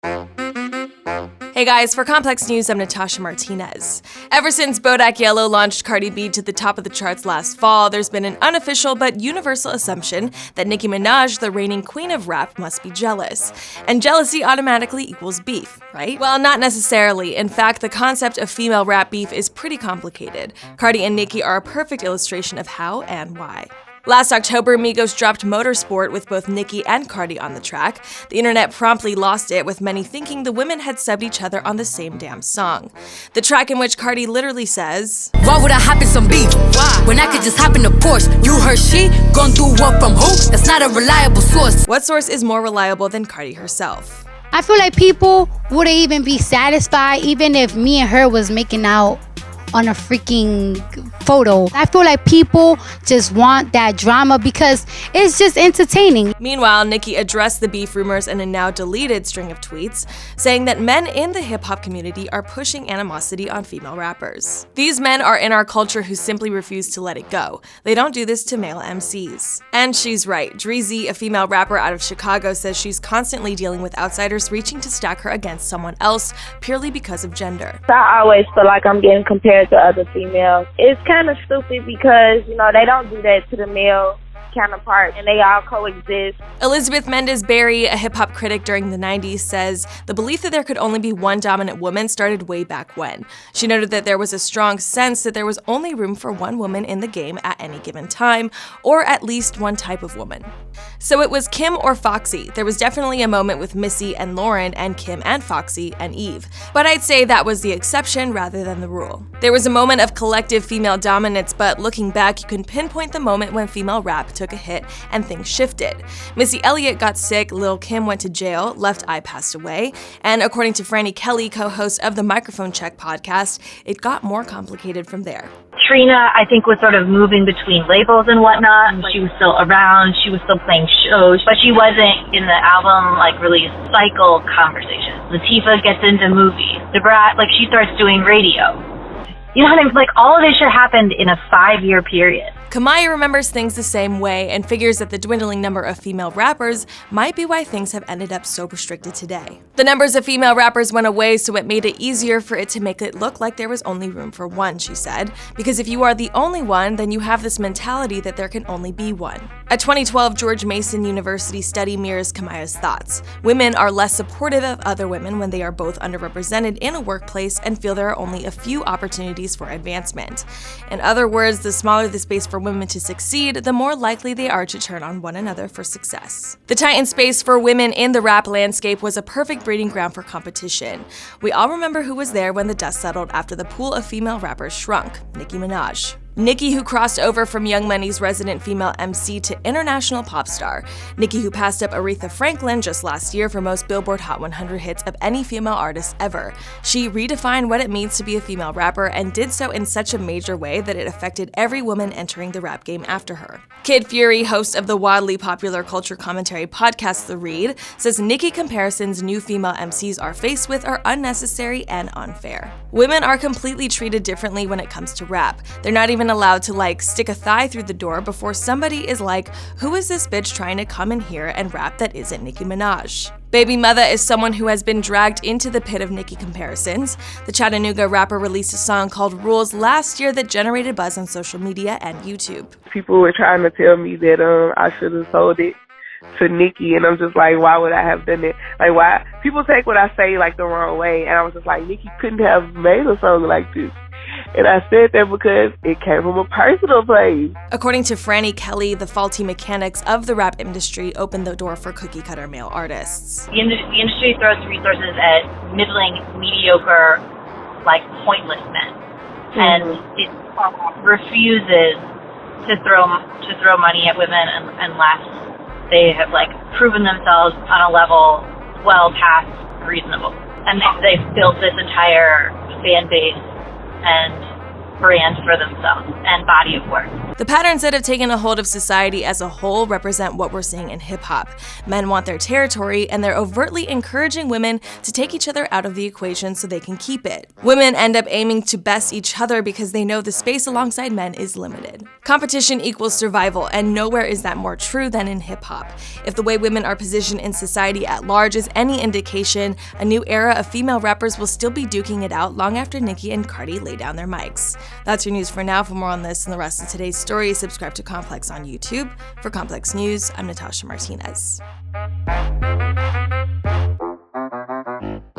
Hey guys, for Complex News, I'm Natasha Martinez. Ever since Bodak Yellow launched Cardi B to the top of the charts last fall, there's been an unofficial but universal assumption that Nicki Minaj, the reigning queen of rap, must be jealous. And jealousy automatically equals beef, right? Well, not necessarily. In fact, the concept of female rap beef is pretty complicated. Cardi and Nicki are a perfect illustration of how and why. Last October, Migos dropped Motorsport with both Nicki and Cardi on the track. The internet promptly lost it, with many thinking the women had subbed each other on the same damn song. The track in which Cardi literally says, "Why would I hop in some beef? Why? When I could just hop in a Porsche. You heard she gon' do what from who? That's not a reliable source." What source is more reliable than Cardi herself? I feel like people wouldn't even be satisfied even if me and her was making out on a freaking photo. I feel like people just want that drama because it's just entertaining. Meanwhile, Nicki addressed the beef rumors in a now deleted string of tweets, saying that men in the hip-hop community are pushing animosity on female rappers. These men are in our culture who simply refuse to let it go. They don't do this to male MCs. And she's right. Dreezy, a female rapper out of Chicago, says she's constantly dealing with outsiders reaching to stack her against someone else purely because of gender. I always feel like I'm getting compared to other females. It's kind of stupid because, they don't do that to the male counterpart, and they all coexist. Elizabeth Mendez-Berry, a hip-hop critic during the 90s, says the belief that there could only be one dominant woman started way back when. She noted that there was a strong sense that there was only room for one woman in the game at any given time, or at least one type of woman. So it was Kim or Foxy. There was definitely a moment with Missy and Lauren, and Kim and Foxy and Eve. But I'd say that was the exception rather than the rule. There was a moment of collective female dominance, but looking back, you can pinpoint the moment when female rap took a hit and things shifted. Missy Elliott got sick, Lil' Kim went to jail, Left Eye passed away, and according to Franny Kelly, co-host of the Microphone Check podcast, it got more complicated from there. Trina, I think, was sort of moving between labels and whatnot. She was still around, she was still playing shows, but she wasn't in the album, release cycle conversation. Latifah gets into movies. Debrat, she starts doing radio. You know what I mean? All of this shit happened in a 5-year period. Kamaya remembers things the same way and figures that the dwindling number of female rappers might be why things have ended up so restricted today. The numbers of female rappers went away, so it made it easier for it to make it look like there was only room for one, she said. Because if you are the only one, then you have this mentality that there can only be one. A 2012 George Mason University study mirrors Kamaya's thoughts. Women are less supportive of other women when they are both underrepresented in a workplace and feel there are only a few opportunities for advancement. In other words, the smaller the space for women to succeed, the more likely they are to turn on one another for success. The tightened space for women in the rap landscape was a perfect breeding ground for competition. We all remember who was there when the dust settled after the pool of female rappers shrunk: Nicki Minaj. Nicki, who crossed over from Young Money's resident female MC to international pop star. Nicki, who passed up Aretha Franklin just last year for most Billboard Hot 100 hits of any female artist ever. She redefined what it means to be a female rapper and did so in such a major way that it affected every woman entering the rap game after her. Kid Fury, host of the wildly popular culture commentary podcast The Read, says Nicki comparisons new female MCs are faced with are unnecessary and unfair. Women are completely treated differently when it comes to rap. They're not even allowed to stick a thigh through the door before somebody is like, who is this bitch trying to come in here and rap that isn't Nicki Minaj? Baby Mother is someone who has been dragged into the pit of Nicki comparisons. The Chattanooga rapper released a song called Rules last year that generated buzz on social media and YouTube. People were trying to tell me that I should have sold it to Nicki, and I'm just like, why would I have done it? Why? People take what I say the wrong way, and I was just like, Nicki couldn't have made a song like this. And I said that because it came from a personal place. According to Franny Kelly, the faulty mechanics of the rap industry opened the door for cookie-cutter male artists. The industry throws resources at middling, mediocre, pointless men. Mm-hmm. And it refuses to throw money at women unless they have, proven themselves on a level well past reasonable. And they've built this entire fan base and brand for themselves and body of work. The patterns that have taken a hold of society as a whole represent what we're seeing in hip-hop. Men want their territory, and they're overtly encouraging women to take each other out of the equation so they can keep it. Women end up aiming to best each other because they know the space alongside men is limited. Competition equals survival, and nowhere is that more true than in hip-hop. If the way women are positioned in society at large is any indication, a new era of female rappers will still be duking it out long after Nicki and Cardi lay down their mics. That's your news for now. For more on this and the rest of today's story, subscribe to Complex on YouTube. For Complex News, I'm Natasha Martinez.